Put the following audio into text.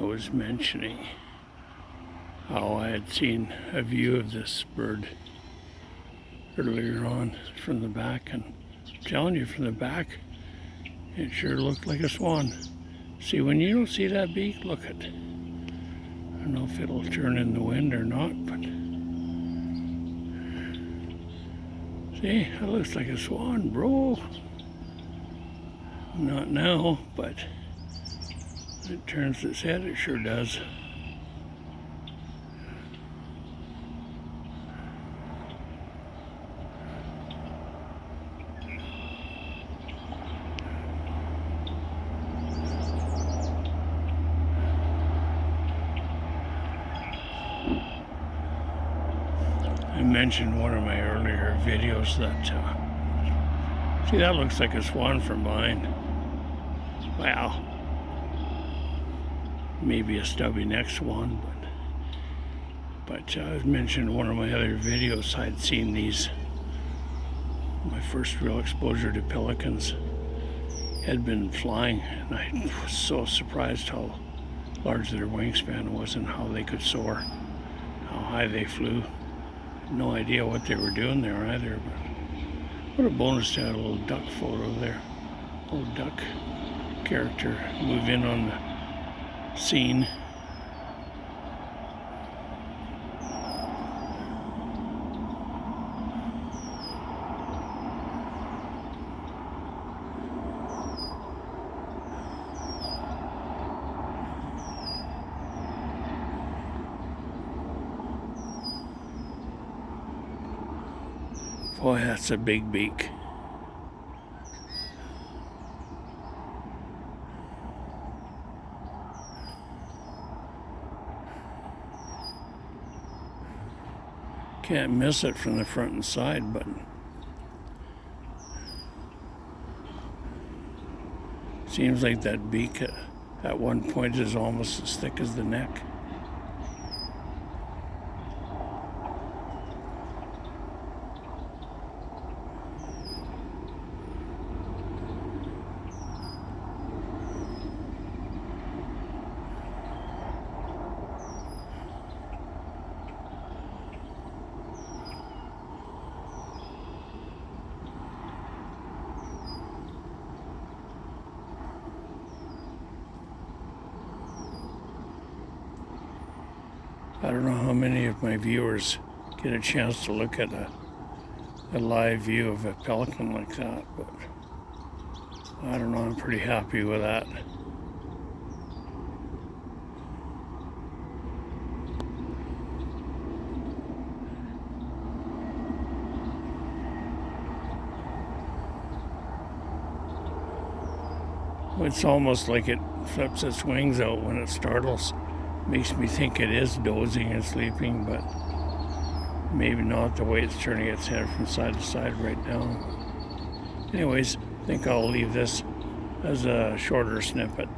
I was mentioning how I had seen a view of this bird earlier on from the back, and I'm telling you, from the back, it sure looked like a swan. See, when you don't see that beak, look at it. I don't know if it'll turn in the wind or not, but see, that looks like a swan, bro. Not now, but when it turns its head, it sure does. I mentioned one of my earlier videos that, see, that looks like a swan from behind. Wow. Maybe a stubby neck swan, but I mentioned one of my other videos I'd seen these. My first real exposure to pelicans had been flying, and I was so surprised how large their wingspan was and how they could soar, how high they flew. No idea what they were doing there either, but what a bonus to have a little duck photo there. Little duck character move in on the scene. Boy, that's a big beak. Can't miss it from the front and side, but seems like that beak at one point is almost as thick as the neck. I don't know how many of my viewers get a chance to look at a live view of a pelican like that, but I don't know, I'm pretty happy with that. It's almost like it flips its wings out when it startles. Makes me think it is dozing and sleeping, but maybe not, the way it's turning its head from side to side right now. Anyways, I think I'll leave this as a shorter snippet.